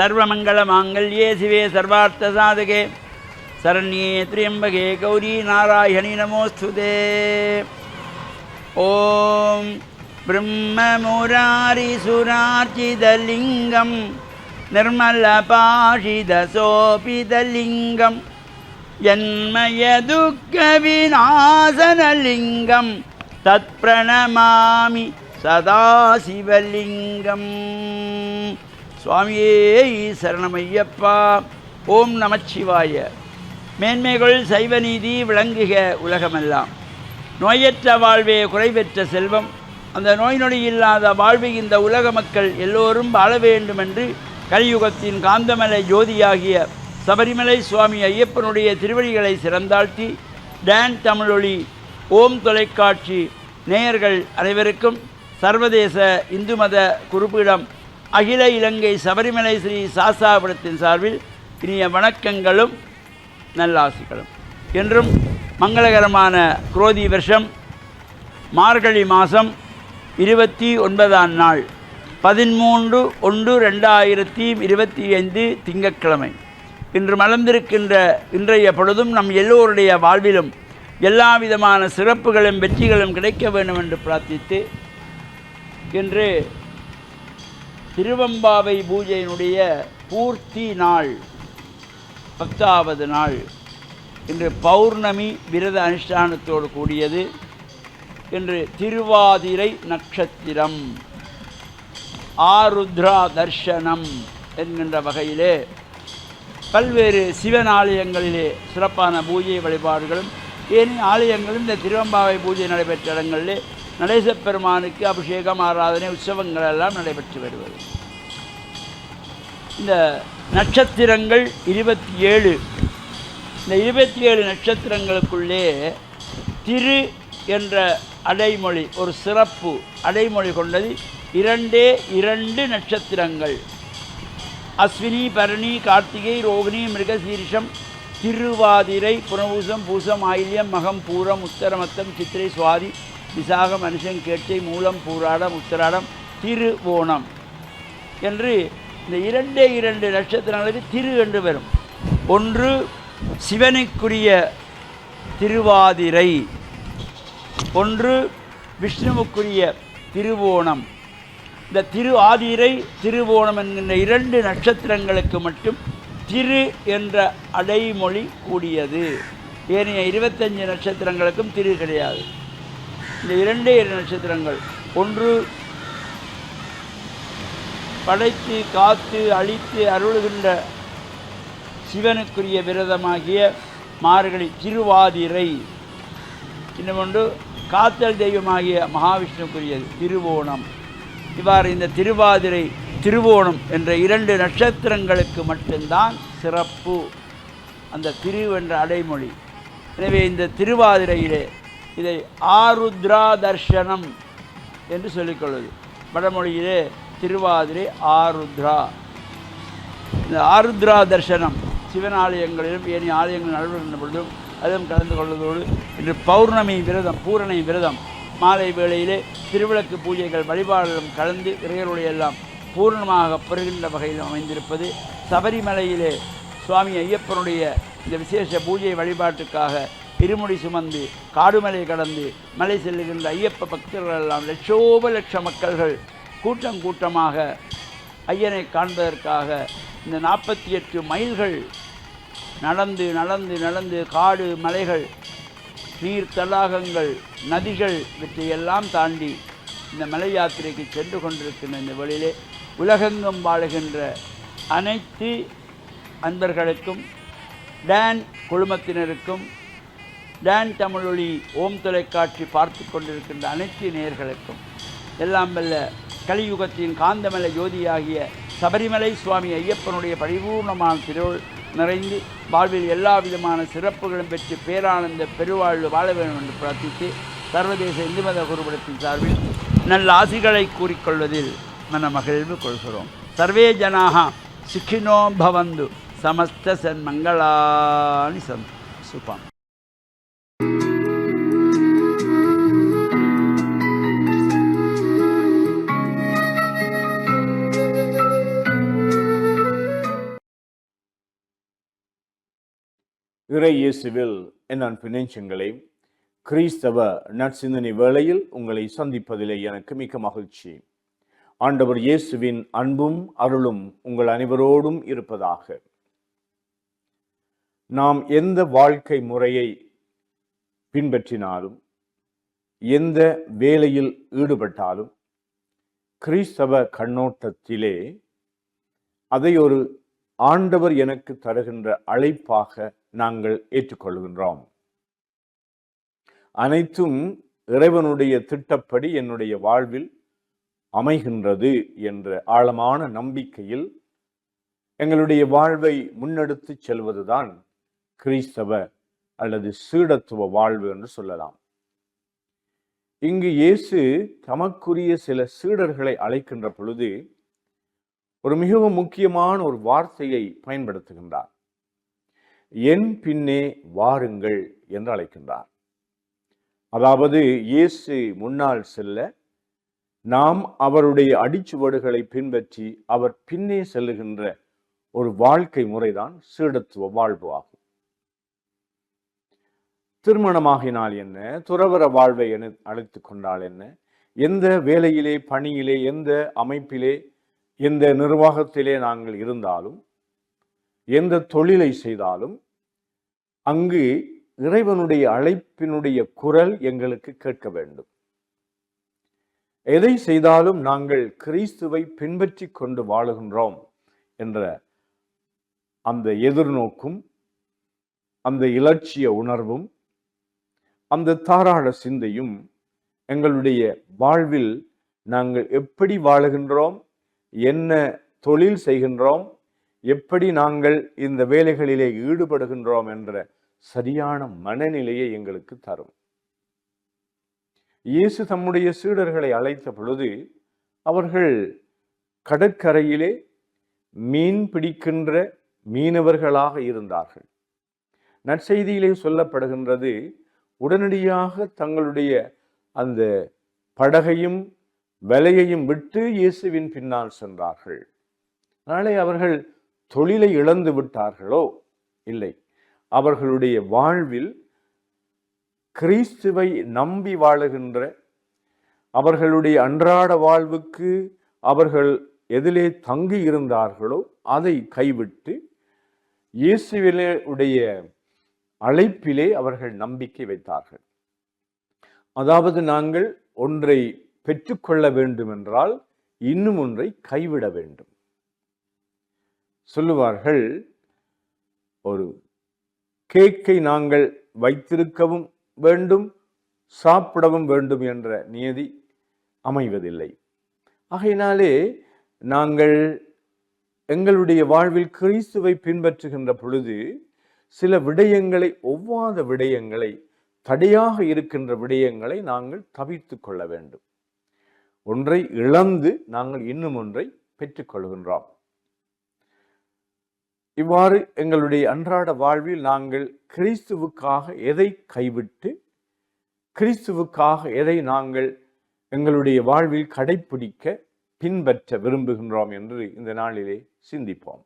सर्वमङ्गलमाङ्गल्ये शिवे सर्वार्थसाधके शरण्ये त्र्यम्बके गौरी नारायणी नमोऽस्तुते। ॐ ब्रह्ममुरारिसुरार्चितलिङ्गं निर्मलपाशितशोभितलिङ्गं जन्मयदुःखविनाशनलिङ्गं तत्प्रणमामि सदाशिवलिङ्गम्। சுவாமியே சரணமையப்பா. ஓம் நமச்சிவாய. மேன்மைகள் சைவ நீதி விளங்குக உலகமெல்லாம். நோயற்ற வாழ்வே குறைவற்ற செல்வம். அந்த நோய் நொடி இல்லாத வாழ்வை இந்த உலக மக்கள் எல்லோரும் வாழ வேண்டும் என்று கலியுகத்தின் காந்தமலை ஜோதியாகிய சபரிமலை சுவாமி ஐயப்பனுடைய திருவடிகளை சிறந்தாழ்த்தி டான் தமிழொலி ஓம் தொலைக்காட்சி நேயர்கள் அனைவருக்கும் சர்வதேச இந்து மத குருபீடம் அகில இலங்கை சபரிமலை ஸ்ரீ சாஸ்தாபுரத்தின் சார்பில் இனிய வணக்கங்களும் நல்லாசிகளும். என்றும் மங்களகரமான குரோதி வருஷம் மார்கழி மாதம் 29ஆம் நாள் 13/1/2025 திங்கட்கிழமை இன்று மலர்ந்திருக்கின்ற இன்றைய பொழுதும் நம் எல்லோருடைய வாழ்விலும் எல்லா விதமான சிறப்புகளும் வெற்றிகளும் கிடைக்க வேண்டும் என்று பிரார்த்தித்து இன்று திருவம்பாவை பூஜையினுடைய பூர்த்தி நாள் 10வது நாள். இன்று பௌர்ணமி விரத அனுஷ்டானத்தோடு கூடியது. இன்று திருவாதிரை நட்சத்திரம், ஆருத்ரா தர்சனம் என்கின்ற வகையிலே பல்வேறு சிவன் ஆலயங்களிலே சிறப்பான பூஜை வழிபாடுகளும் ஏனைய ஆலயங்களும் இந்த திருவம்பாவை பூஜை நடைபெற்ற இடங்களிலே நடேசப் பெருமானுக்கு அபிஷேகம் ஆராதனை உற்சவங்கள் எல்லாம் நடைபெற்று வருவது. இந்த நட்சத்திரங்கள் 27. இந்த 27 நட்சத்திரங்களுக்குள்ளே திரு என்ற அடைமொழி ஒரு சிறப்பு அடைமொழி கொண்டது 2 நட்சத்திரங்கள். அஸ்வினி, பரணி, கார்த்திகை, ரோகிணி, மிருகசீரிஷம், திருவாதிரை, புனர்பூசம், பூசம், ஆயில்யம், மகம், பூரம், உத்தரமத்தம், சித்திரை, சுவாதி, விசாகம், மனுஷன், கேட்டை, மூலம், பூராடம், உத்தராடம், திருவோணம் என்று இந்த 2 நட்சத்திரங்களுக்கு திரு என்று வரும். ஒன்று சிவனுக்குரிய திருவாதிரை, ஒன்று விஷ்ணுவுக்குரிய திருவோணம். இந்த திரு ஆதிரை திருவோணம் என்கின்ற 2 நட்சத்திரங்களுக்கு மட்டும் திரு என்ற அடைமொழி கூடியது. ஏனைய 25 நட்சத்திரங்களுக்கும் திரு கிடையாது. இந்த 2 நட்சத்திரங்கள் ஒன்று படைத்து காத்து அழித்து அருளுகின்ற சிவனுக்குரிய விரதமாகிய மார்கழி திருவாதிரை, இன்னொன்று காத்தல் தெய்வமாகிய மகாவிஷ்ணுக்குரியது திருவோணம். இவ்வாறு இந்த திருவாதிரை திருவோணம் என்ற 2 நட்சத்திரங்களுக்கு மட்டும்தான் சிறப்பு அந்த திரு என்ற அடைமொழி. எனவே இந்த திருவாதிரையிலே இதை ஆருத்ரா தர்சனம் என்று சொல்லிக்கொள்வது. வடமொழியிலே திருவாதிரை ஆருத்ரா. இந்த ஆருத்ரா தர்சனம் சிவன் ஆலயங்களிலும் ஏனைய ஆலயங்கள் நடைபெறுகின்ற பொழுதும் அதுவும் கலந்து கொள்வதோடு இன்று பௌர்ணமி விரதம் பூரணி விரதம் மாலை வேளையிலே திருவிளக்கு பூஜைகள் வழிபாடுகளும் கலந்து இறையருடைய எல்லாம் பூர்ணமாக பெறுகின்ற வகையில் அமைந்திருப்பது. சபரிமலையிலே சுவாமி ஐயப்பனுடைய இந்த விசேஷ பூஜை வழிபாட்டுக்காக இருமுடி சுமந்து காடுமலை கடந்து மலை செல்லுகின்ற ஐயப்ப பக்தர்கள் எல்லாம் லட்சோப லட்ச மக்கள்கள் கூட்டம் கூட்டமாக ஐயனை காண்பதற்காக இந்த 48 மைல்கள் நடந்து நடந்து நடந்து காடு மலைகள் நீர் தடாகங்கள் நதிகள் இவற்றையெல்லாம் தாண்டி இந்த மலை யாத்திரைக்கு சென்று கொண்டிருக்கின்ற இந்த வழியிலே உலகெங்கும் வாழுகின்ற அனைத்து அன்பர்களுக்கும் டான் குழுமத்தினருக்கும் டான் தமிழொலி ஓம் தொலைக்காட்சி பார்த்து கொண்டிருக்கின்ற அனைத்து நேயர்களுக்கும் எல்லாம் வல்ல கலியுகத்தின் காந்தமலை ஜோதியாகிய சபரிமலை சுவாமி ஐயப்பனுடைய பரிபூர்ணமான திருவருள் நிறைந்து வாழ்வில் எல்லா விதமான சிறப்புகளும் பெற்று பேரானந்த பெருவாழ்வு வாழ வேண்டும் என்று பிரார்த்தித்து சர்வதேச இந்து மத குருபடத்தின் சார்பில் நல்ல ஆசிகளை கூறிக்கொள்வதில் மன மகிழ்வு கொள்கிறோம். சர்வே ஜனாக சுகினோ பவந்து சமஸ்த சன்மங்களானி சந்து சுபம். இறை இயேசுவில் என் அன்பு நெஞ்சங்களே, கிறிஸ்தவ நற்சிந்தனை வேளையில் உங்களை சந்திப்பதிலே எனக்கு மிக்க மகிழ்ச்சி. ஆண்டவர் இயேசுவின் அன்பும் அருளும் உங்கள் அனைவரோடும் இருப்பதாக. நாம் எந்த வாழ்க்கை முறையை பின்பற்றினாலும், எந்த வேலையில் ஈடுபட்டாலும், கிறிஸ்தவ கண்ணோட்டத்திலே அதை ஒரு ஆண்டவர் எனக்கு தருகின்ற அழைப்பாக நாங்கள் ஏற்றுக்கொள்கின்றோம். அனைத்தும் இறைவனுடைய திட்டப்படி என்னுடைய வாழ்வில் அமைகின்றது என்ற ஆழமான நம்பிக்கையில் எங்களுடைய வாழ்வை முன்னெடுத்து செல்வதுதான் கிறிஸ்தவ அல்லது சீடத்துவ வாழ்வு என்று சொல்லலாம். இங்கு இயேசு தமக்குரிய சில சீடர்களை அழைக்கின்ற பொழுது ஒரு மிகவும் முக்கியமான ஒரு வார்த்தையை பயன்படுத்துகின்றார். என் பின்னே வாருங்கள் என்று அழைக்கின்றார். அதாவது இயேசு முன்னால் செல்ல, நாம் அவருடைய அடிச்சுவடுகளை பின்பற்றி அவர் பின்னே செல்லுகின்ற ஒரு வாழ்க்கை முறைதான் சீடத்துவ வாழ்வு ஆகும். திருமணமாகினால் என்ன, துறவற வாழ்வை என அழைத்துக் கொண்டால் என்ன, எந்த வேலையிலே, பணியிலே, எந்த அமைப்பிலே, எந்த நிர்வாகத்திலே நாங்கள் இருந்தாலும், எந்த தொழிலை செய்தாலும், அங்கு இறைவனுடைய அழைப்பினுடைய குரல் எங்களுக்கு கேட்க வேண்டும். எதை செய்தாலும் நாங்கள் கிறிஸ்துவை பின்பற்றி கொண்டு வாழுகின்றோம் என்ற அந்த எதிர்நோக்கும், அந்த இலட்சிய உணர்வும், அந்த தாராள சிந்தையும் எங்களுடைய வாழ்வில் நாங்கள் எப்படி வாழுகின்றோம், என்ன தொழில் செய்கின்றோம், எப்படி நாங்கள் இந்த வேலைகளிலே ஈடுபடுகின்றோம் என்ற சரியான மனநிலையை எங்களுக்கு தரும். இயேசு தம்முடைய சீடர்களை அழைத்த பொழுது அவர்கள் கடற்கரையிலே மீன் பிடிக்கின்ற மீனவர்களாக இருந்தார்கள். நற்செய்தியிலே சொல்லப்படுகின்றது, உடனடியாக தங்களுடைய அந்த படகையும் வலையையும் விட்டு இயேசுவின் பின்னால் சென்றார்கள். நாளை அவர்கள் தொழிலை இழந்து விட்டார்களோ? இல்லை. அவர்களுடைய வாழ்வில் கிறிஸ்துவை நம்பி வாழுகின்ற, அவர்களுடைய அன்றாட வாழ்வுக்கு அவர்கள் எதிலே தங்கி இருந்தார்களோ அதை கைவிட்டு இயேசுவினுடைய அழைப்பிலே அவர்கள் நம்பிக்கை வைத்தார்கள். அதாவது நாங்கள் ஒன்றை பெற்றுக்கொள்ள வேண்டும் என்றால் இன்னும் ஒன்றை கைவிட வேண்டும். சொல்லுவார்கள், ஒரு கேக்கை நாங்கள் வைத்திருக்கவும் வேண்டும், சாப்பிடவும் வேண்டும் என்ற நியதி அமைவதில்லை. ஆகையினாலே நாங்கள் எங்களுடைய வாழ்வில் கிறிஸ்துவை பின்பற்றுகின்ற பொழுது சில விடயங்களை, ஒவ்வாத விடயங்களை, தடையாக இருக்கின்ற விடயங்களை நாங்கள் தவிர்த்து கொள்ள வேண்டும். ஒன்றை இழந்து நாங்கள் இன்னும் ஒன்றை பெற்றுக்கொள்கின்றோம். இவ்வாறு எங்களுடைய அன்றாட வாழ்வில் நாங்கள் கிறிஸ்துவுக்காக எதை கைவிட்டு, கிறிஸ்துவுக்காக எதை நாங்கள் எங்களுடைய வாழ்வில் கடைப்பிடிக்க, பின்பற்ற விரும்புகின்றோம் என்று இந்த நாளிலே சிந்திப்போம்.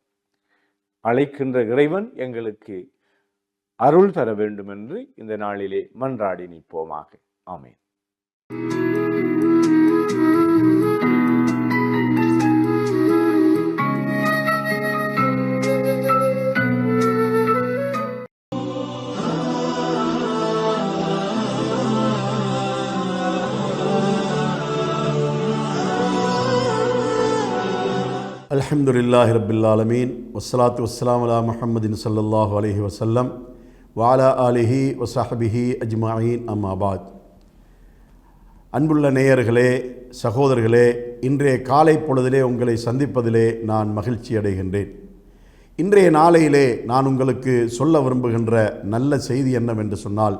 அழைக்கின்ற இறைவன் எங்களுக்கு அருள் தர வேண்டும் என்று இந்த நாளிலே மன்றாடி நிற்போமாக. ஆமென். அல்ஹம்துலில்லாஹி ரப்பில் ஆலமீன் வஸ்ஸலாத்து வஸ்ஸலாமு அலா முஹம்மதின் ஸல்லல்லாஹு அலைஹி வஸல்லம் வ அலா ஆலிஹி வ ஸஹ்பிஹி அஜ்மஈன். அம்மா பாத். அன்புள்ள நேயர்களே, சகோதரர்களே, இன்றைய காலை பொழுதிலே உங்களை சந்திப்பதிலே நான் மகிழ்ச்சி அடைகின்றேன். இன்றைய நாளையிலே நான் உங்களுக்கு சொல்ல விரும்புகின்ற நல்ல செய்தி என்னவென்று சொன்னால்,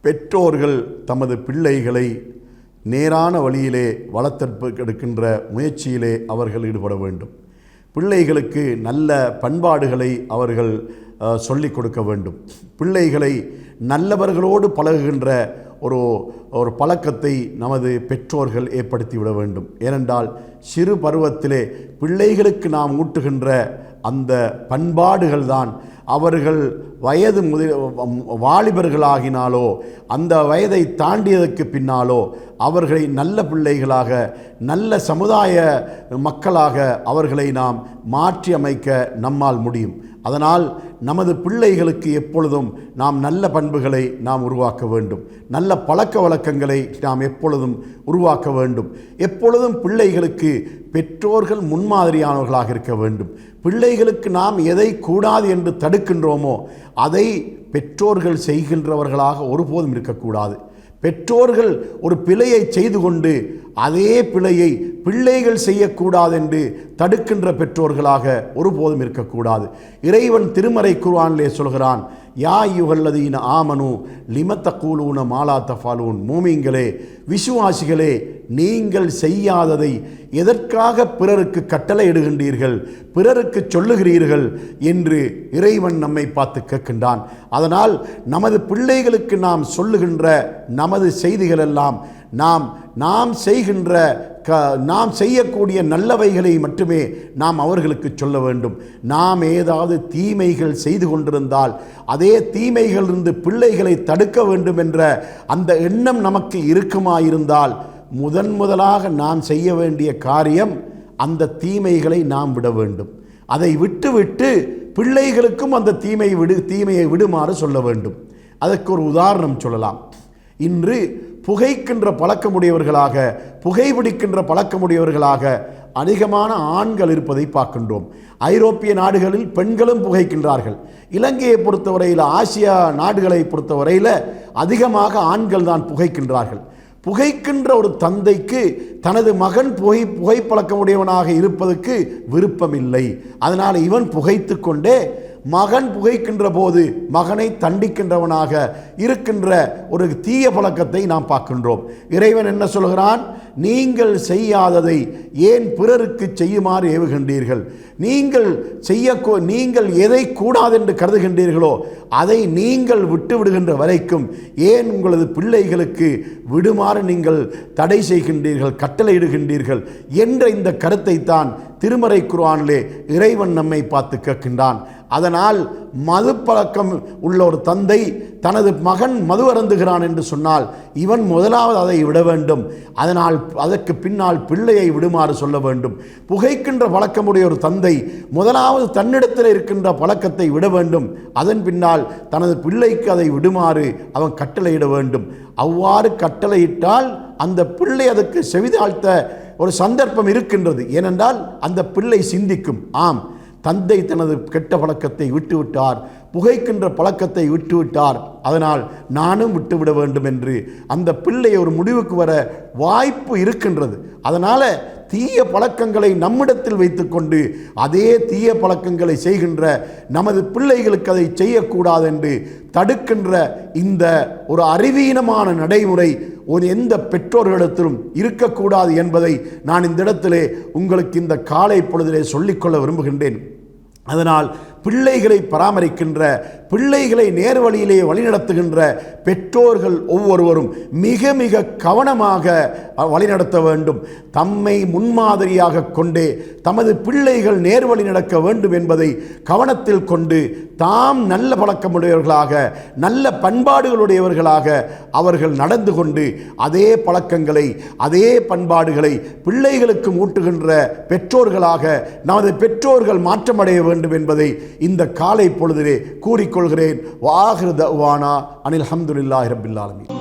பெற்றோர்கள் தமது பிள்ளைகளை நேரான வழியிலே வளர்த்தெடுக்கின்ற முயற்சியிலே அவர்கள் ஈடுபட வேண்டும். பிள்ளைகளுக்கு நல்ல பண்பாடுகளை அவர்கள் சொல்லிக் கொடுக்க வேண்டும். பிள்ளைகளை நல்லவர்களோடு பழகுகின்ற ஒரு பழக்கத்தை நமது பெற்றோர்கள் ஏற்படுத்திவிட வேண்டும். ஏனென்றால் சிறு பருவத்திலே பிள்ளைகளுக்கு நாம் ஊட்டுகின்ற அந்த பண்பாடுகள் தான் அவர்கள் வயது வாலிபர்களாகினாலோ அந்த வயதை தாண்டியதற்கு பின்னாலோ அவர்களை நல்ல பிள்ளைகளாக நல்ல சமுதாய மக்களாக அவர்களை நாம் மாற்றி அமைக்க நம்மால் முடியும். அதனால் நமது பிள்ளைகளுக்கு எப்பொழுதும் நாம் நல்ல பண்புகளை நாம் உருவாக்க வேண்டும், நல்ல பழக்க வழக்கங்களை நாம் எப்பொழுதும் உருவாக்க வேண்டும். எப்பொழுதும் பிள்ளைகளுக்கு பெற்றோர்கள் முன்மாதிரியானவர்களாக இருக்க வேண்டும். பிள்ளைகளுக்கு நாம் எதை கூடாது என்று தடுக்கின்றோமோ அதை பெற்றோர்கள் செய்கின்றவர்களாக ஒருபோதும் இருக்கக்கூடாது. பெற்றோர்கள் ஒரு பிழையை செய்து கொண்டு அதே பிழையை பிள்ளைகள் செய்யக்கூடாது என்று தடுக்கின்ற பெற்றோர்களாக ஒருபோதும் இருக்கக்கூடாது. இறைவன் திருமறை குர்ஆனிலே சொல்கிறான், யா அய்யுஹல்லதீன ஆமனு லிம தக்கூலூன மாலா தஃபாலூன். மூமின்களே, விசுவாசிகளே, நீங்கள் செய்யாததை எதற்காக பிறருக்கு கட்டளையிடுகின்றீர்கள், பிறருக்கு சொல்லுகிறீர்கள் என்று இறைவன் நம்மை பார்த்து கேட்கின்றான். அதனால் நமது பிள்ளைகளுக்கு நாம் சொல்லுகின்ற நமது செய்திகள் எல்லாம் நாம் செய்யக்கூடிய நல்லவைகளை மட்டுமே நாம் அவர்களுக்கு சொல்ல வேண்டும். நாம் ஏதாவது தீமைகள் செய்து கொண்டிருந்தால் அதே தீமைகளிலிருந்து பிள்ளைகளை தடுக்க வேண்டும் என்ற அந்த எண்ணம் நமக்கு இருக்குமாயிருந்தால் முதலாக நாம் செய்ய வேண்டிய காரியம் அந்த தீமைகளை நாம் விட வேண்டும். அதை விட்டுவிட்டு பிள்ளைகளுக்கும் அந்த தீமையை விடுமாறு சொல்ல வேண்டும். அதற்கு ஒரு உதாரணம் சொல்லலாம். இன்று புகைக்கின்ற பழக்கமுடையவர்களாக, புகைப்பிடிக்கின்ற பழக்கமுடையவர்களாக அதிகமான ஆண்கள் இருப்பதை பார்க்கின்றோம். ஐரோப்பிய நாடுகளில் பெண்களும் புகைக்கின்றார்கள். இலங்கையை பொறுத்தவரையில், ஆசியா நாடுகளை பொறுத்தவரையில் அதிகமாக ஆண்கள் தான் புகைக்கின்றார்கள். புகைக்கின்ற ஒரு தந்தைக்கு தனது மகன் புகைப்பழக்கமுடையவனாக இருப்பதற்கு விருப்பமில்லை. அதனால் இவன் புகைத்து கொண்டே மகன் புகைக்கின்ற போது மகனை தண்டிக்கின்றவனாக இருக்கின்ற ஒரு தீய பழக்கத்தை நாம் பார்க்கின்றோம். இறைவன் என்ன சொல்கிறான்? நீங்கள் செய்யாததை ஏன் பிறருக்கு செய்யுமாறு ஏவுகின்றீர்கள்? நீங்கள் எதை கூடாது என்று கருதுகின்றீர்களோ அதை நீங்கள் விட்டுவிடுகின்ற வரைக்கும் ஏன் உங்களது பிள்ளைகளுக்கு விடுமாறு நீங்கள் தடை செய்கின்றீர்கள், கட்டளையிடுகின்றீர்கள் என்ற இந்த கருத்தை தான் திருமறை குர்ஆனிலே இறைவன் நம்மை பார்த்து கேட்கின்றான். அதனால் மது பழக்கம் உள்ள ஒரு தந்தை தனது மகன் மது அருந்துகிறான் என்று சொன்னால் இவன் முதலாவது அதை விட வேண்டும். அதனால் அதற்கு பின்னால் பிள்ளையை விடுமாறு சொல்ல வேண்டும். புகைக்கின்ற பழக்கமுடைய ஒரு தந்தை முதலாவது தன்னிடத்தில் இருக்கின்ற பழக்கத்தை விட வேண்டும். அதன் பின்னால் தனது பிள்ளைக்கு அதை விடுமாறு அவன் கட்டளையிட வேண்டும். அவ்வாறு கட்டளையிட்டால் அந்த பிள்ளை அதற்கு செவிதாழ்த்த ஒரு சந்தர்ப்பம் இருக்கின்றது. ஏனென்றால் அந்த பிள்ளை சிந்திக்கும், ஆம், தந்தை தனது கெட்ட பழக்கத்தை விட்டுவிட்டார், புகைக்கின்ற பழக்கத்தை விட்டுவிட்டார், அதனால் நானும் விட்டுவிட வேண்டும் என்று அந்த பிள்ளை ஒரு முடிவுக்கு வர வாய்ப்பு இருக்கின்றது. அதனால் தீய பழக்கங்களை நம்மிடத்தில் வைத்துக்கொண்டு அதே தீய பழக்கங்களை செய்கின்ற நமது பிள்ளைகளுக்கு அதை செய்யக்கூடாது என்று தடுக்கின்ற இந்த ஒரு அறிவீனமான நடைமுறை எந்த பெற்றோர்களிடத்திலும் இருக்கக்கூடாது என்பதை நான் இந்த இடத்திலே உங்களுக்கு இந்த காலை பொழுதிலே சொல்லிக்கொள்ள விரும்புகின்றேன். அதனால் பிள்ளைகளை பராமரிக்கின்ற, பிள்ளைகளை நேர்வழியிலே வழிநடத்துகின்ற பெற்றோர்கள் ஒவ்வொருவரும் மிக மிக கவனமாக வழிநடத்த வேண்டும். தம்மை முன்மாதிரியாக கொண்டே தமது பிள்ளைகள் நேர்வழி நடக்க வேண்டும் என்பதை கவனத்தில் கொண்டு தாம் நல்ல பழக்கமுடையவர்களாக, நல்ல பண்பாடுகளுடையவர்களாக அவர்கள் நடந்து கொண்டு அதே பழக்கங்களை, அதே பண்பாடுகளை பிள்ளைகளுக்கு ஊட்டுகின்ற பெற்றோர்களாக நமது பெற்றோர்கள் மாற்றமடைய வேண்டும் என்பதை இந்த காலை பொழுதிலே கூறிக்கொள்கிறேன். வாஹிரு தஅவானா அனில் ஹம்துலில்லாஹி ரப்பில் ஆலமீன்.